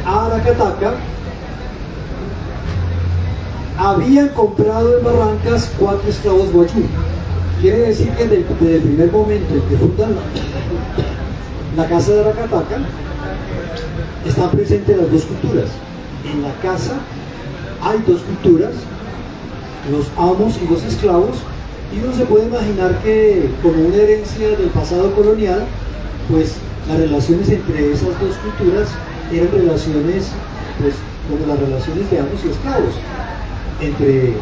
a Aracataca, habían comprado en Barrancas 4 esclavos guayú. Quiere decir que desde el primer momento en que fundan la casa de Aracataca, están presentes las dos culturas. En la casa hay dos culturas, los amos y los esclavos, y uno se puede imaginar que como una herencia del pasado colonial, pues las relaciones entre esas dos culturas eran relaciones, pues como las relaciones de amos y esclavos, entre,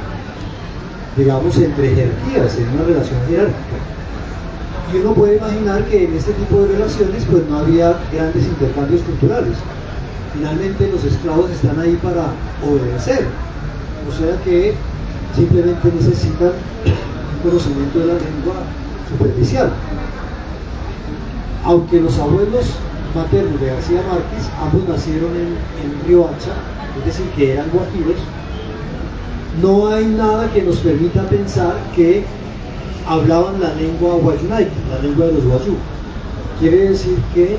digamos, entre jerarquías, en una relación jerárquica. Y uno puede imaginar que en este tipo de relaciones pues no había grandes intercambios culturales. Finalmente los esclavos están ahí para obedecer, o sea que simplemente necesitan un conocimiento de la lengua superficial. Aunque los abuelos maternos de García Márquez, ambos nacieron en Riohacha, es decir, que eran guajiros, no hay nada que nos permita pensar que hablaban la lengua guayunaica, la lengua de los guayú. Quiere decir que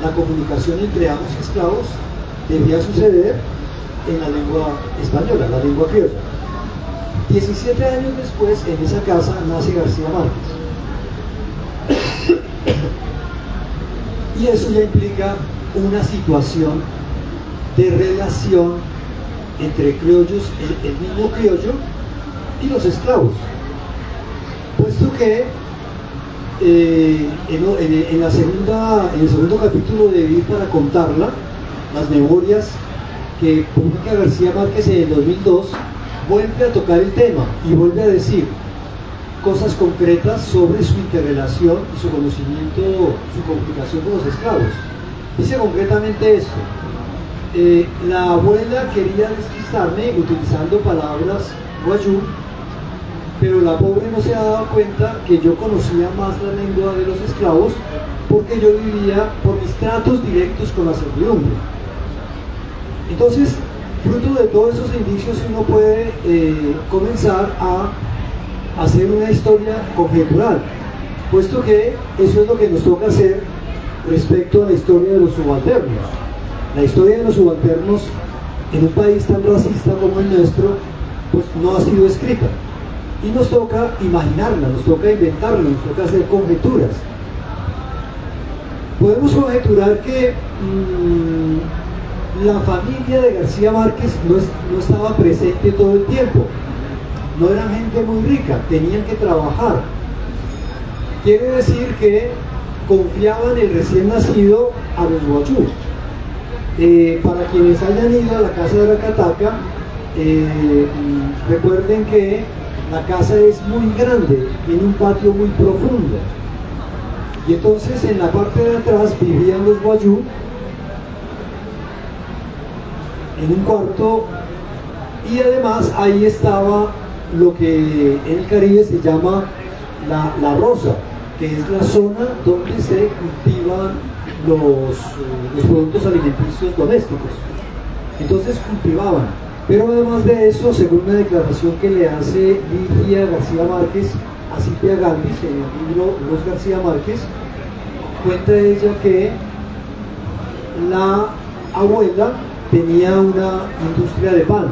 la comunicación entre amos y esclavos debía suceder en la lengua española, la lengua criolla. 17 años después, en esa casa nace García Márquez. Y eso ya implica una situación de relación entre criollos, el mismo criollo y los esclavos, puesto que en el segundo capítulo de Vivir para contarla, las memorias que publica García Márquez en el 2002, vuelve a tocar el tema y vuelve a decir cosas concretas sobre su interrelación y su conocimiento, su comunicación con los esclavos. Dice concretamente esto: la abuela quería despistarme utilizando palabras guayú, pero la pobre no se ha dado cuenta que yo conocía más la lengua de los esclavos porque yo vivía por mis tratos directos con la servidumbre. Entonces, fruto de todos esos indicios, uno puede comenzar a hacer una historia conjetural, puesto que eso es lo que nos toca hacer respecto a la historia de los subalternos. La historia de los subalternos en un país tan racista como el nuestro, pues no ha sido escrita. Y nos toca imaginarla, nos toca inventarla, nos toca hacer conjeturas. Podemos conjeturar que la familia de García Márquez no estaba presente todo el tiempo. No eran gente muy rica, tenían que trabajar. Quiere decir que confiaban el recién nacido a los guayú. Para quienes hayan ido a la casa de Aracataca, recuerden que la casa es muy grande, tiene un patio muy profundo. Y entonces en la parte de atrás vivían los guayú en un cuarto, y además ahí estaba lo que en el Caribe se llama la roza, que es la zona donde se cultivan los productos alimenticios domésticos. Entonces cultivaban, pero además de eso, según una declaración que le hace Ligia García Márquez a Silvia Gambis en el libro Los García Márquez, cuenta ella que la abuela tenía una industria de pan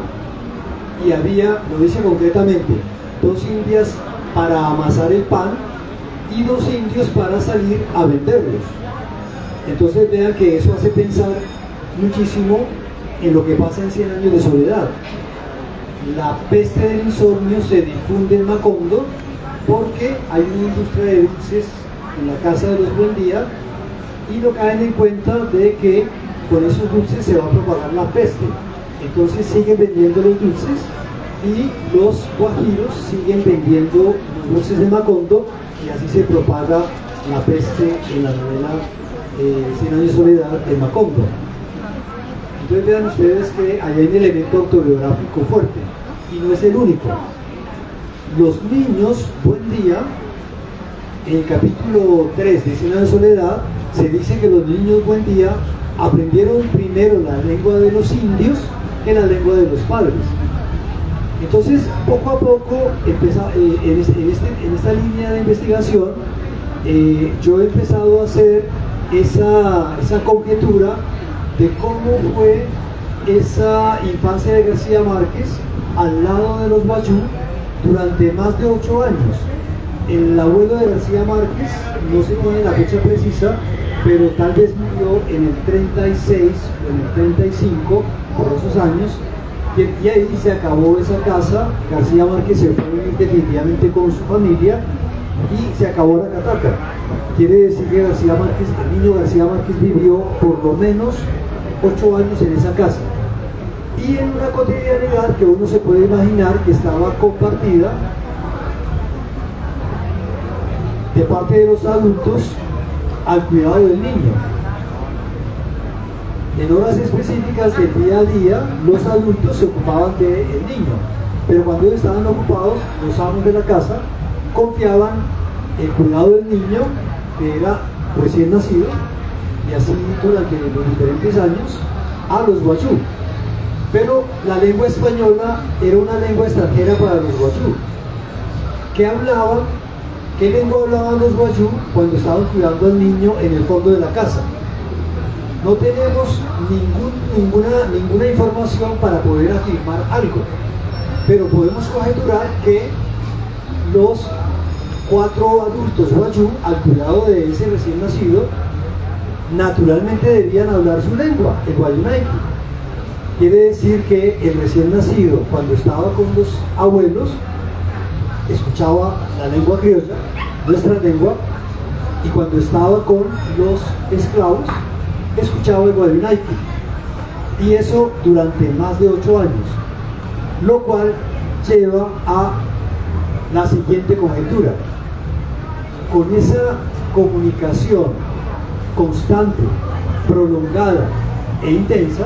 y había, lo dice concretamente, 2 indias para amasar el pan y 2 indios para salir a venderlos. Entonces vean que eso hace pensar muchísimo en lo que pasa en 100 años de soledad. La peste del insomnio se difunde en Macondo porque hay una industria de dulces en la casa de los Buendía y no caen en cuenta de que con esos dulces se va a propagar la peste. Entonces siguen vendiendo los dulces y los guajiros siguen vendiendo los dulces de Macondo, y así se propaga la peste en la novela 100 años de soledad de Macondo. Entonces vean ustedes que ahí hay un elemento autobiográfico fuerte, y no es el único. Los niños Buendía, en el capítulo 3 de 100 años de soledad, se dice que los niños Buendía aprendieron primero la lengua de los indios que la lengua de los padres. Entonces, poco a poco, en esta línea de investigación, yo he empezado a hacer esa conjetura de cómo fue esa infancia de García Márquez al lado de los Guayú durante más de 8 años. El abuelo de García Márquez, no se pone la fecha precisa, pero tal vez murió en el 36 o en el 35, por esos años, y ahí se acabó esa casa. García Márquez se fue a vivir definitivamente con su familia y se acabó la cataca. Quiere decir que García Márquez, el niño García Márquez vivió por lo menos 8 años en esa casa. Y en una cotidianidad que uno se puede imaginar que estaba compartida de parte de los adultos al cuidado del niño. En horas específicas del día a día, los adultos se ocupaban del niño, pero cuando ellos estaban ocupados, los amos de la casa confiaban el cuidado del niño, que era recién nacido, y así durante los diferentes años, a los Guayú. Pero la lengua española era una lengua extranjera para los Guayú. ¿Qué lengua hablaban los Guayú cuando estaban cuidando al niño en el fondo de la casa? No tenemos ninguna información para poder afirmar algo, pero podemos conjeturar que los 4 adultos Guayú, al cuidado de ese recién nacido, naturalmente debían hablar su lengua, el Guayunaiki. Quiere decir que el recién nacido, cuando estaba con los abuelos, escuchaba la lengua criolla, nuestra lengua, y cuando estaba con los esclavos, escuchaba el Guayunaiki. Y eso durante más de 8 años, lo cual lleva a la siguiente conjetura. Con esa comunicación constante, prolongada e intensa,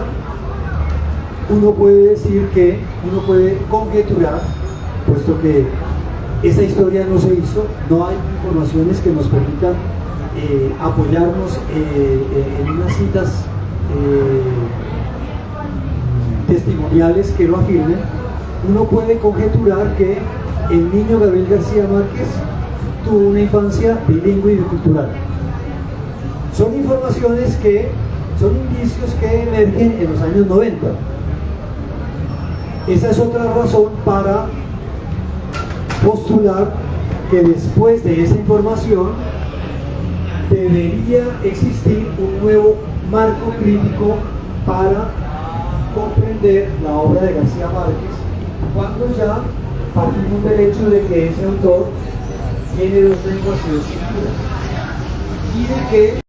uno puede conjeturar, puesto que esa historia no se hizo, no hay informaciones que nos permitan apoyarnos en unas citas testimoniales que lo afirmen. Uno puede conjeturar que el niño Gabriel García Márquez tuvo una infancia bilingüe y bicultural. Son informaciones son indicios que emergen en los años 90. Esa es otra razón para postular que después de esa información debería existir un nuevo marco crítico para comprender la obra de García Márquez, cuando ya partimos del hecho de que ese autor tiene 2 lenguas y 2 culturas, y de que